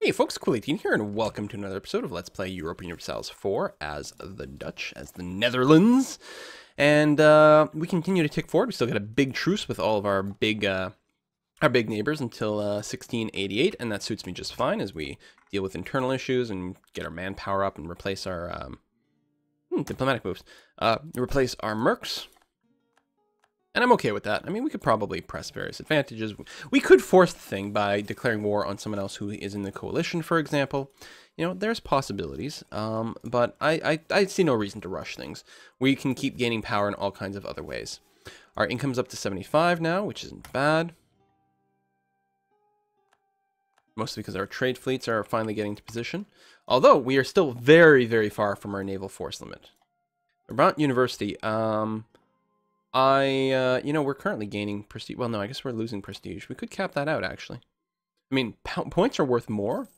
Hey folks, Cool18 here, and welcome to another episode of Let's Play Europa Universalis 4 as the Dutch, as the Netherlands. And we continue to tick forward. We still got a big truce with all of our big neighbors until 1688, and that suits me just fine as we deal with internal issues and get our manpower up and replace our diplomatic moves. Replace our mercs. And I'm okay with that. I mean, we could probably press various advantages. We could force the thing by declaring war on someone else who is in the coalition, for example. You know, there's possibilities, but I see no reason to rush things. We can keep gaining power in all kinds of other ways. Our income's up to 75 now, which isn't bad. Mostly because our trade fleets are finally getting to position. Although, we are still very, very far from our naval force limit. Europa University, you know, we're currently gaining prestige. Well, no, I guess we're losing prestige. We could cap that out, actually. I mean, points are worth more,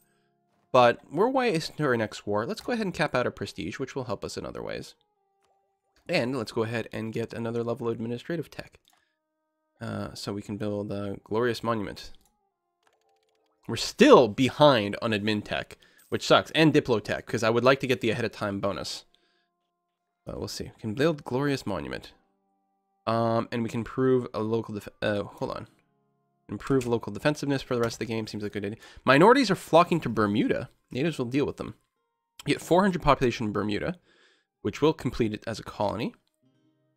but we're way into our next war. Let's go ahead and cap out our prestige, which will help us in other ways. And let's go ahead and get another level of administrative tech. So we can build a glorious monument. We're still behind on admin tech, which sucks, and diplo tech, because I would like to get the ahead of time bonus. But we'll see. We can build glorious monument. And we can improve a local improve local defensiveness for the rest of the game. Seems like a good idea. Minorities are flocking to Bermuda. Natives will deal with them. You get 400 population in Bermuda, which will complete it as a colony.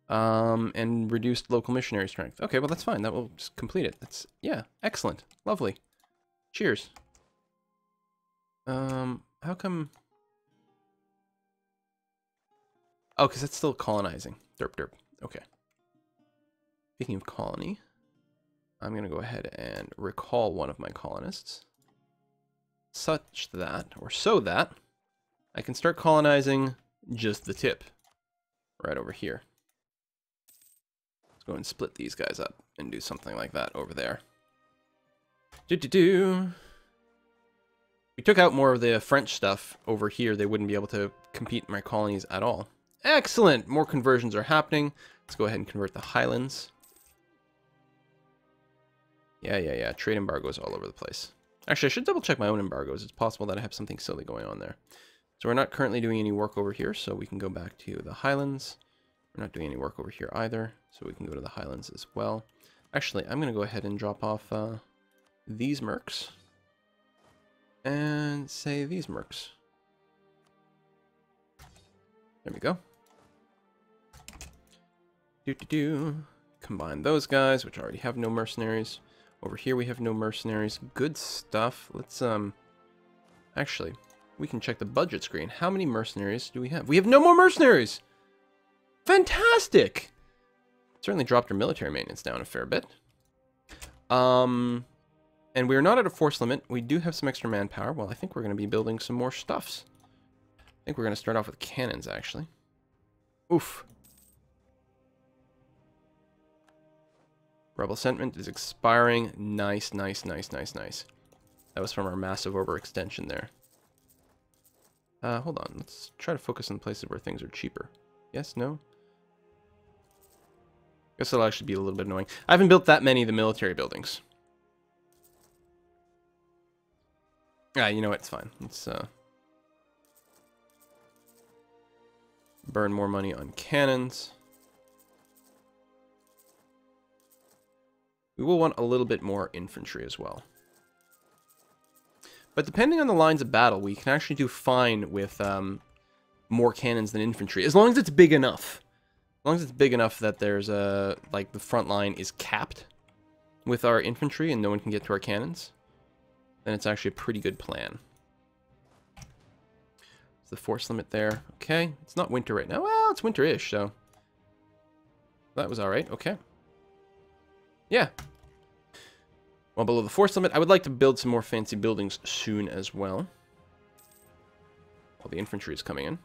And reduced local missionary strength. Okay, well that's fine. That will just complete it. That's, yeah, excellent. Lovely. Cheers. How come? Oh, because it's still colonizing. Derp derp. Okay. Speaking of colony, I'm going to go ahead and recall one of my colonists, such that, or so that, I can start colonizing just the tip, right over here. Let's go and split these guys up and do something like that over there. We took out more of the French stuff over here. They wouldn't be able to compete in my colonies at all. Excellent! More conversions are happening. Let's go ahead and convert the Highlands. Yeah. Trade embargoes all over the place. Actually, I should double check my own embargoes. It's possible that I have something silly going on there. So we're not currently doing any work over here, so we can go back to the Highlands. We're not doing any work over here either, so we can go to the Highlands as well. Actually, I'm going to go ahead and drop off these mercs. And say these mercs. There we go. Combine those guys, which already have no mercenaries. Over here we have no mercenaries. Good stuff. Let's, actually, we can check the budget screen. How many mercenaries do we have? We have no more mercenaries! Fantastic! Certainly dropped our military maintenance down a fair bit. And we're not at a force limit. We do have some extra manpower. Well, I think we're going to be building some more stuffs. I think we're going to start off with cannons, actually. Oof. Rebel sentiment is expiring. Nice. That was from our massive overextension there. Hold on. Let's try to focus on places where things are cheaper. Yes? No? Guess it'll actually be a little bit annoying. I haven't built that many of the military buildings. You know what? It's fine. Let's burn more money on cannons. We will want a little bit more infantry as well. But depending on the lines of battle, we can actually do fine with more cannons than infantry, as long as it's big enough. As long as it's big enough that there's like the front line is capped with our infantry and no one can get to our cannons, then it's actually a pretty good plan. It's the force limit there. Okay, it's not winter right now. Well, it's winter-ish, so that was all right. Okay. Yeah. Well, below the force limit, I would like to build some more fancy buildings soon as well. While the infantry is coming in.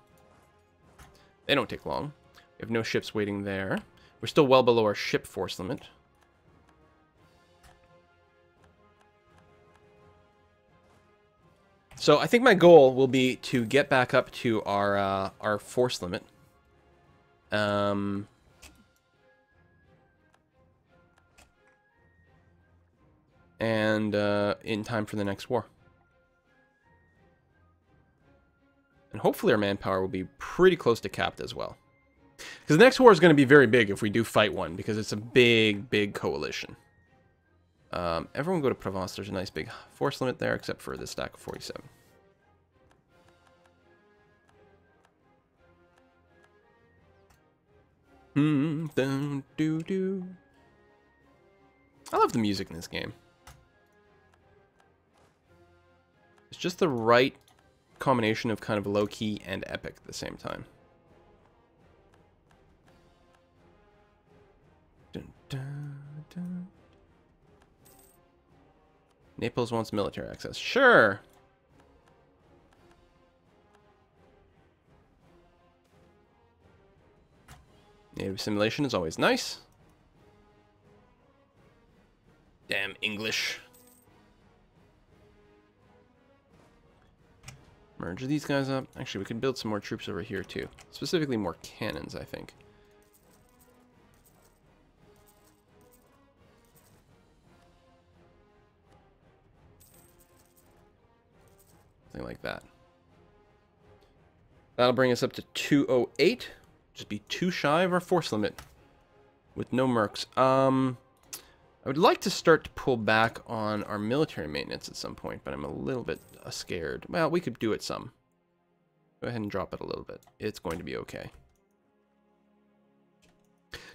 They don't take long. We have no ships waiting there. We're still well below our ship force limit. So I think my goal will be to get back up to our force limit. And in time for the next war. And hopefully our manpower will be pretty close to capped as well. Because the next war is going to be very big if we do fight one, because it's a big, big coalition. Everyone go to Provence. There's a nice big force limit there, except for this stack of 47. I love the music in this game. It's just the right combination of kind of low-key and epic at the same time. Dun, dun, dun. Naples wants military access. Sure. Native assimilation is always nice. Damn English. Merge these guys up. Actually, we could build some more troops over here too. Specifically more cannons, I think. Something like that. That'll bring us up to 208. Just be too shy of our force limit. With no mercs. I would like to start to pull back on our military maintenance at some point, but I'm a little bit scared. Well, we could do it some. Go ahead and drop it a little bit. It's going to be okay.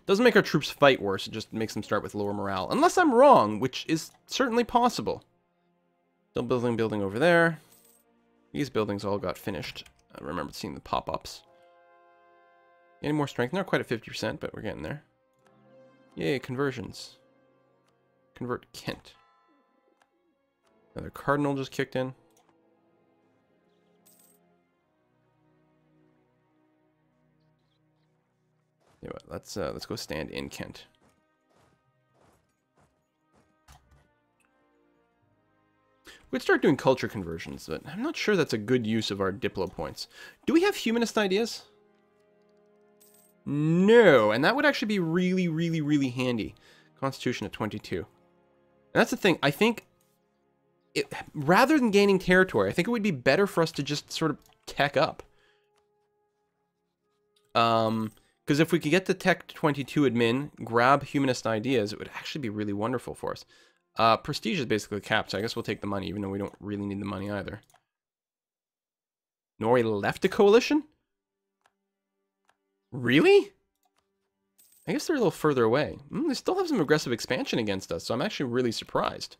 Doesn't make our troops fight worse, it just makes them start with lower morale. Unless I'm wrong, which is certainly possible. Still building over there. These buildings all got finished. I remember seeing the pop-ups. Any more strength? Not quite at 50%, but we're getting there. Yay, conversions. Convert Kent. Another cardinal just kicked in. You know what, let's go stand in Kent. We'd start doing culture conversions, but I'm not sure that's a good use of our Diplo points. Do we have humanist ideas? No, and that would actually be really, really, really handy. Constitution at 22. And that's the thing, I think, rather than gaining territory, I think it would be better for us to just sort of tech up. Because if we could get the tech 22 admin, grab humanist ideas, it would actually be really wonderful for us. Prestige is basically capped, so I guess we'll take the money, even though we don't really need the money either. Norway left a coalition? Really? I guess they're a little further away. They still have some aggressive expansion against us, so I'm actually really surprised.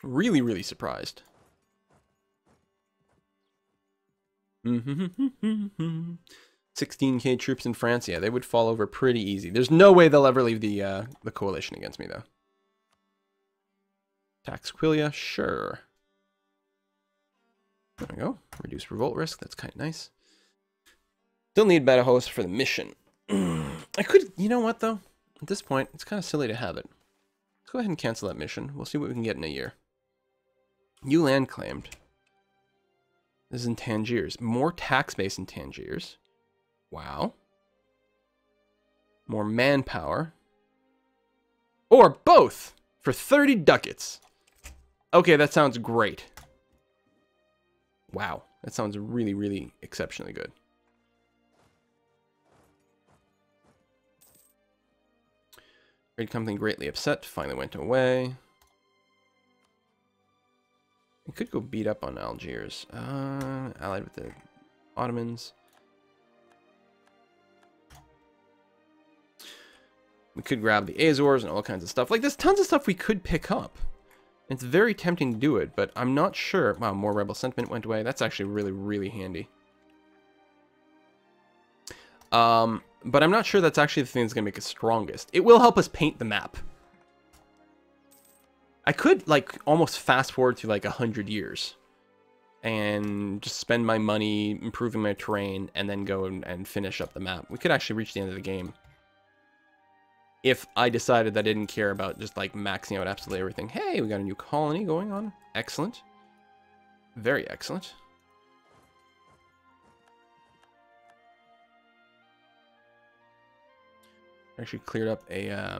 Really, really surprised. 16k troops in France. Yeah, they would fall over pretty easy. There's no way they'll ever leave the coalition against me, though. Tax Aquilia, sure. There we go. Reduce revolt risk. That's kind of nice. Still need battle host for the mission. I could, you know what though? At this point, it's kind of silly to have it. Let's go ahead and cancel that mission. We'll see what we can get in a year. New land claimed. This is in Tangiers. More tax base in Tangiers. Wow. More manpower. Or both for 30 ducats. Okay, that sounds great. Wow. That sounds really, really exceptionally good. Trade company greatly upset. Finally went away. We could go beat up on Algiers. Allied with the Ottomans. We could grab the Azores and all kinds of stuff. Like, there's tons of stuff we could pick up. It's very tempting to do it, but I'm not sure. Wow, more rebel sentiment went away. That's actually really, really handy. But I'm not sure that's actually the thing that's going to make us strongest. It will help us paint the map. I could, like, almost fast forward to, like, 100 years. And just spend my money improving my terrain, and then go and finish up the map. We could actually reach the end of the game. If I decided that I didn't care about just, like, maxing out absolutely everything. Hey, we got a new colony going on. Excellent. Very excellent. Actually cleared up a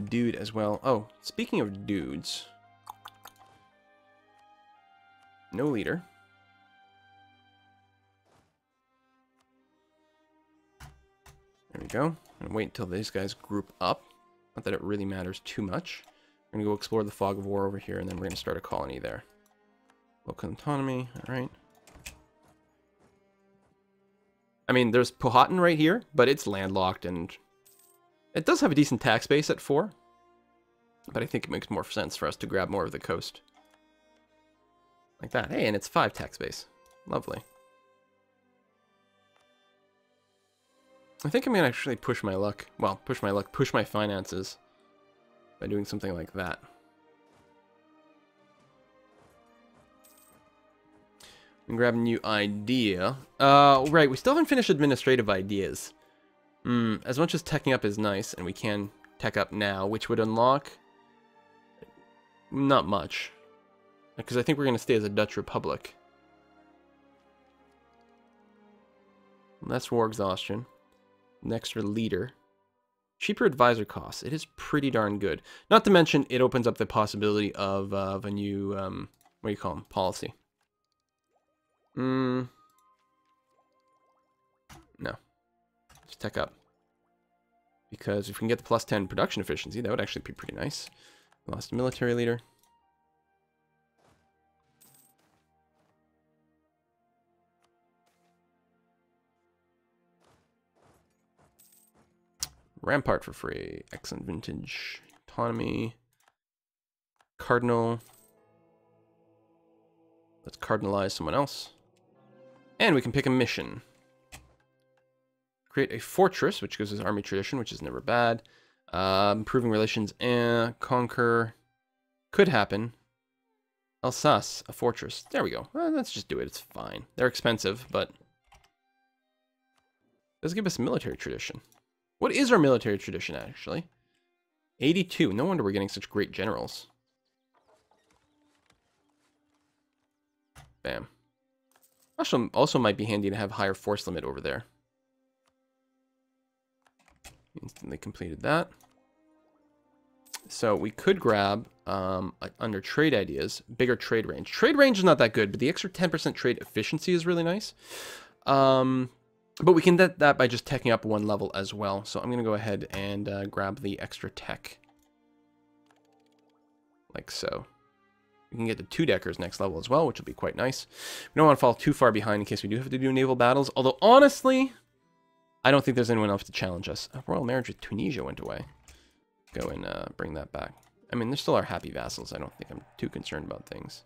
dude as well. Oh, speaking of dudes. No leader. we go. And wait until these guys group up. Not that it really matters too much. We're gonna go explore the Fog of War over here, and then we're gonna start a colony there. Local autonomy, alright. I mean, there's Powhatan right here, but it's landlocked, and it does have a decent tax base at 4. But I think it makes more sense for us to grab more of the coast. Like that. Hey, and it's 5 tax base. Lovely. I think I'm going to actually push my luck. Well, push my luck, push my finances by doing something like that. And grab a new idea. Right, we still haven't finished administrative ideas. As much as teching up is nice, and we can tech up now, which would unlock... Not much. Because I think we're going to stay as a Dutch Republic. Less war exhaustion. An extra leader. Cheaper advisor costs. It is pretty darn good. Not to mention, it opens up the possibility of a new, what do you call them? Policy. No. Just tech up. Because if we can get the +10 production efficiency, that would actually be pretty nice. Lost a military leader. Rampart for free. Excellent vintage. Autonomy. Cardinal. Let's cardinalize someone else. And we can pick a mission. Create a fortress, which gives us army tradition, which is never bad. Improving relations and conquer. Could happen. Alsace, a fortress. There we go. Well, let's just do it. It's fine. They're expensive, but... Does give us military tradition. What is our military tradition, actually? 82. No wonder we're getting such great generals. Bam. Also might be handy to have higher force limit over there. Instantly completed that. So we could grab, under trade ideas, bigger trade range. Trade range is not that good, but the extra 10% trade efficiency is really nice. But we can get that by just teching up 1 level as well. So I'm going to go ahead and grab the extra tech. Like so. We can get the 2-deckers next level as well, which will be quite nice. We don't want to fall too far behind in case we do have to do naval battles. Although, honestly, I don't think there's anyone else to challenge us. A royal marriage with Tunisia went away. Go and bring that back. I mean, they're still our happy vassals. I don't think I'm too concerned about things.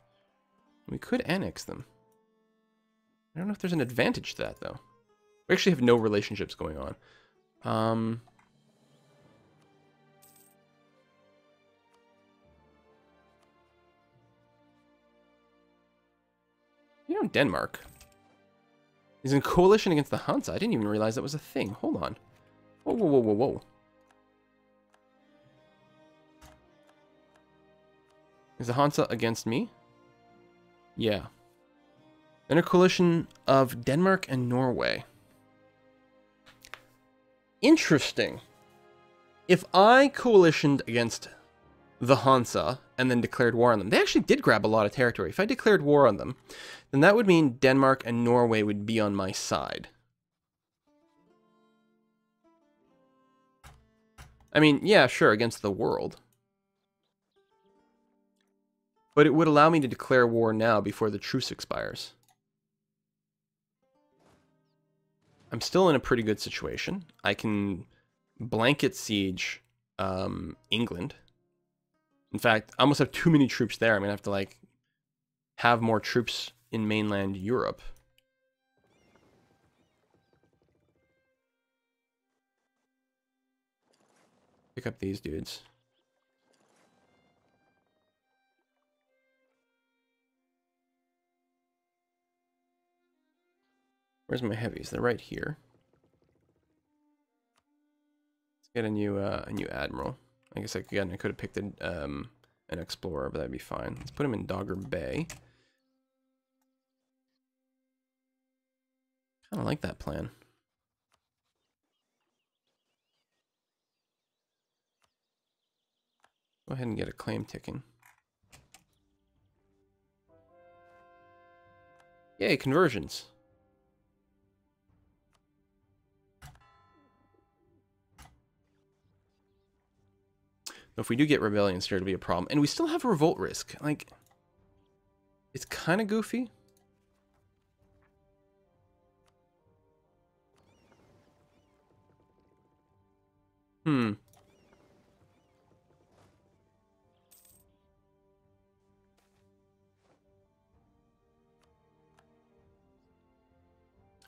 We could annex them. I don't know if there's an advantage to that, though. We actually have no relationships going on. You know, Denmark is in coalition against the Hansa. I didn't even realize that was a thing. Hold on. Whoa, whoa, whoa, whoa, whoa. Is the Hansa against me? Yeah. In a coalition of Denmark and Norway. Interesting. If I coalitioned against the Hansa and then declared war on them, they actually did grab a lot of territory. If I declared war on them, then that would mean Denmark and Norway would be on my side. I mean, yeah, sure, against the world. But it would allow me to declare war now before the truce expires. I'm still in a pretty good situation. I can blanket siege England. In fact, I almost have too many troops there. I'm going to have to, like, have more troops in mainland Europe. Pick up these dudes. Where's my heavies? They're right here. Let's get a new admiral. I guess I could have picked an explorer, but that'd be fine. Let's put him in Dogger Bay. Kind of like that plan. Go ahead and get a claim ticking. Yay, conversions. if we do get rebellions here, it'll be a problem. And we still have a revolt risk. Like, it's kind of goofy.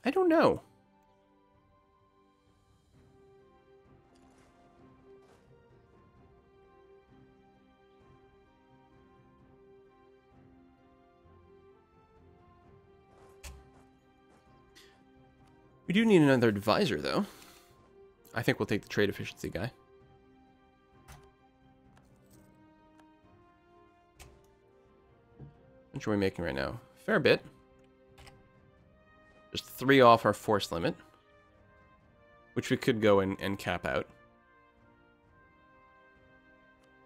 I don't know. We do need another advisor, though. I think we'll take the trade efficiency guy. How much are we making right now? Fair bit. Just 3 off our force limit, which we could go and cap out.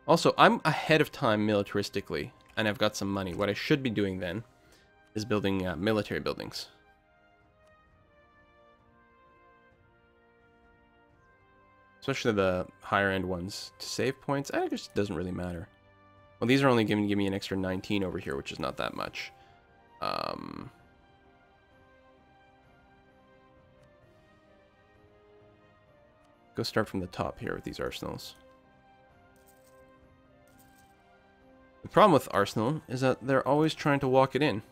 Also, I'm ahead of time militaristically, and I've got some money. What I should be doing then is building military buildings. Especially the higher end ones to save points. I guess it doesn't really matter. Well, these are only going to give me an extra 19 over here, which is not that much. Go start from the top here with these arsenals. The problem with Arsenal is that they're always trying to walk it in.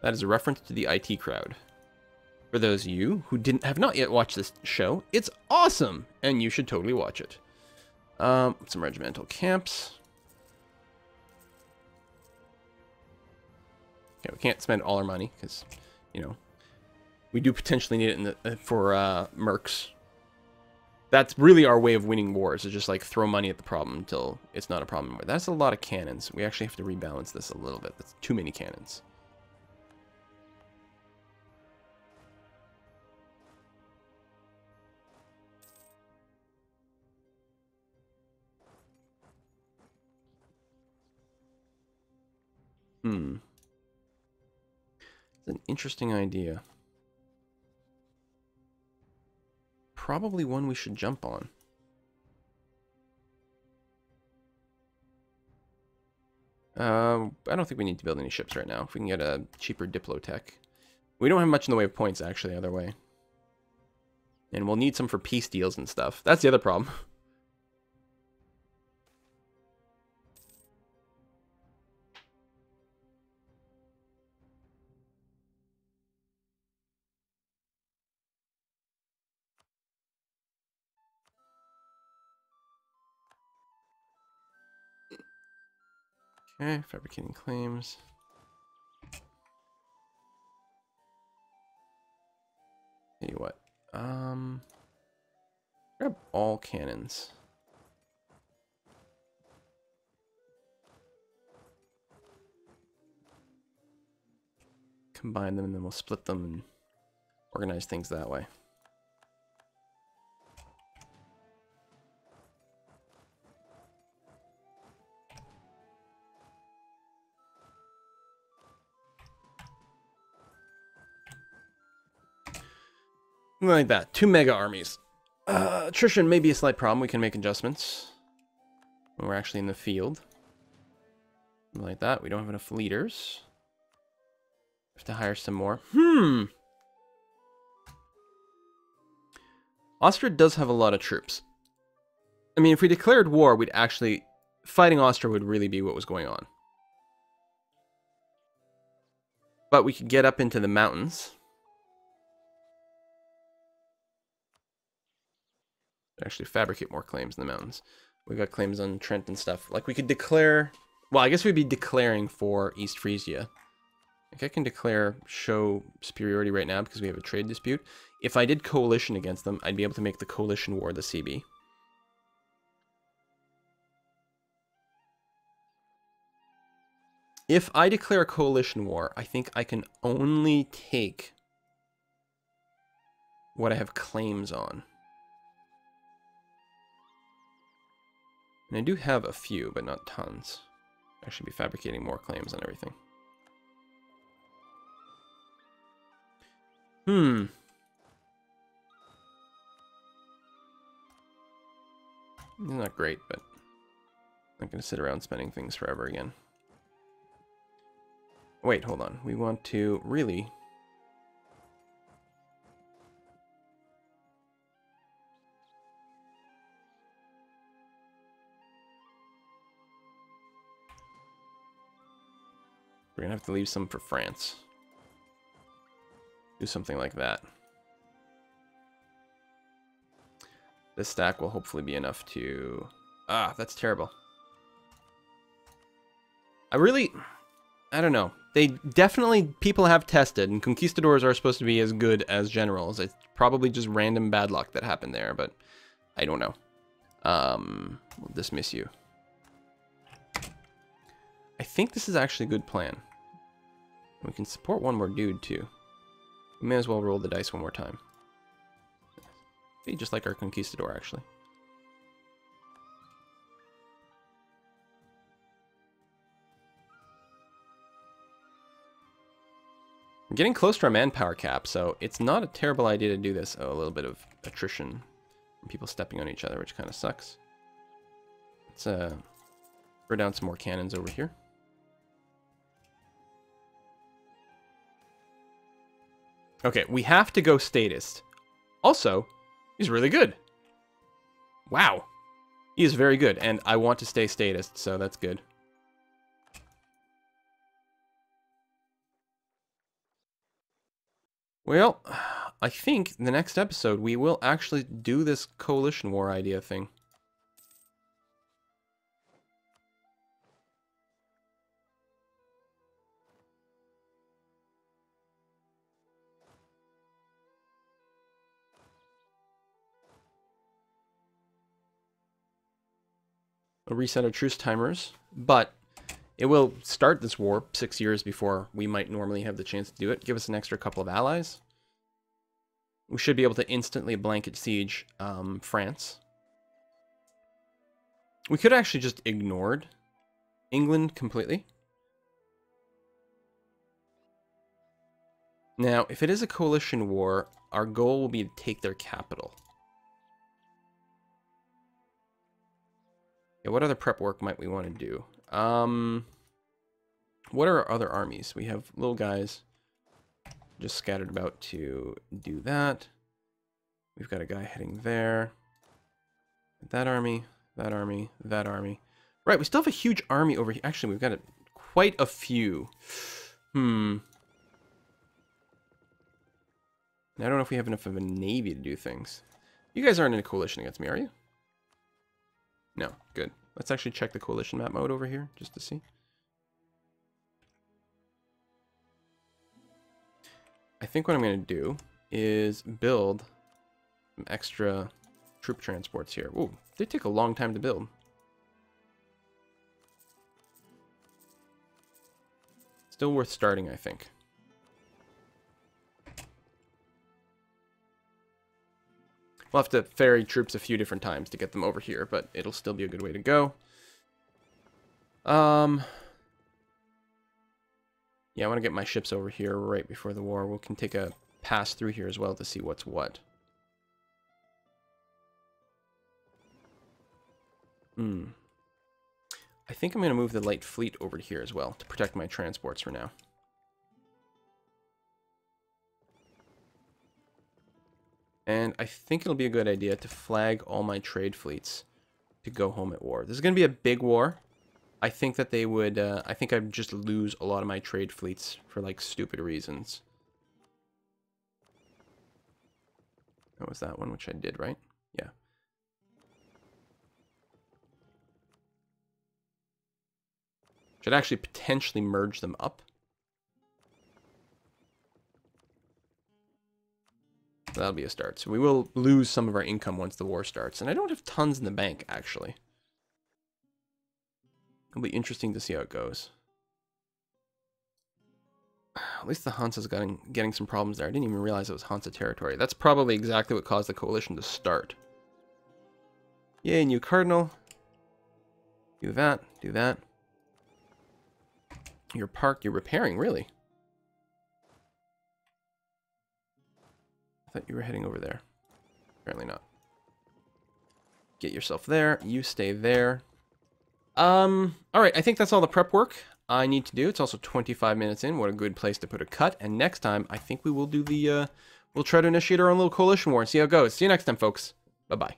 That is a reference to the IT crowd. For those of you who have not yet watched this show, it's awesome, and you should totally watch it. Some regimental camps. Okay, we can't spend all our money because, you know, we do potentially need it for mercs. That's really our way of winning wars, is just like throw money at the problem until it's not a problem anymore. That's a lot of cannons. We actually have to rebalance this a little bit. That's too many cannons. It's an interesting idea. Probably one we should jump on. I don't think we need to build any ships right now. If we can get a cheaper Diplotech. We don't have much in the way of points, actually, either way. And we'll need some for peace deals and stuff. That's the other problem. Okay, fabricating claims. Tell you what, grab all cannons. Combine them and then we'll split them and organize things that way. Like that. 2 mega armies. Attrition may be a slight problem. We can make adjustments when we're actually in the field. Something like that. We don't have enough leaders. Have to hire some more. Austria does have a lot of troops. I mean, if we declared war, we'd actually... Fighting Austria would really be what was going on. But we could get up into the mountains. Actually fabricate more claims in the mountains. We got claims on Trent and stuff. Like, we could declare... Well, I guess we'd be declaring for East Frisia. Like, I can declare show superiority right now because we have a trade dispute. If I did coalition against them, I'd be able to make the coalition war the CB. If I declare a coalition war, I think I can only take what I have claims on. And I do have a few, but not tons. I should be fabricating more claims on everything. It's not great, but I'm not going to sit around spending things forever again. Wait, hold on. We want to really... We're going to have to leave some for France. Do something like that. This stack will hopefully be enough to... Ah, that's terrible. I don't know. They definitely, people have tested, and conquistadors are supposed to be as good as generals. It's probably just random bad luck that happened there, but I don't know. We'll dismiss you. I think this is actually a good plan. We can support one more dude, too. We may as well roll the dice one more time. Be just like our conquistador, actually. We're getting close to our manpower cap, so it's not a terrible idea to do this. Oh, a little bit of attrition from people stepping on each other, which kind of sucks. Let's throw down some more cannons over here. Okay, we have to go statist. Also, he's really good. Wow. He is very good, and I want to stay statist, so that's good. Well, I think the next episode we will actually do this coalition war idea thing. A reset of truce timers, but it will start this war 6 years before we might normally have the chance to do it. Give us an extra couple of allies. We should be able to instantly blanket siege France. We could actually just ignored England completely. Now, if it is a coalition war, our goal will be to take their capital. Yeah, what other prep work might we want to do? What are our other armies? We have little guys just scattered about to do that. We've got a guy heading there. That army, that army, that army. Right, we still have a huge army over here. Actually, we've got quite a few. And I don't know if we have enough of a navy to do things. You guys aren't in a coalition against me, are you? No, good. Let's actually check the coalition map mode over here, just to see. I think what I'm going to do is build some extra troop transports here. Ooh, they take a long time to build. Still worth starting, I think. We'll have to ferry troops a few different times to get them over here, but it'll still be a good way to go. Yeah, I want to get my ships over here right before the war. We can take a pass through here as well to see what's what. I think I'm going to move the light fleet over here as well to protect my transports for now. And I think it'll be a good idea to flag all my trade fleets to go home at war. This is going to be a big war. I think that they would, I think I'd just lose a lot of my trade fleets for, like, stupid reasons. That was that one, which I did, right? Yeah. Should actually potentially merge them up. That'll be a start. So we will lose some of our income once the war starts. And I don't have tons in the bank, actually. It'll be interesting to see how it goes. At least the Hansa's getting some problems there. I didn't even realize it was Hansa territory. That's probably exactly what caused the coalition to start. Yay, new cardinal. Do that, do that. Your park, you're repairing, really? I thought you were heading over there. Apparently not. Get yourself there. You stay there. All right, I think that's all the prep work I need to do. It's also 25 minutes in. What a good place to put a cut. And next time, I think we will do the, we'll try to initiate our own little coalition war and see how it goes. See you next time, folks. Bye-bye.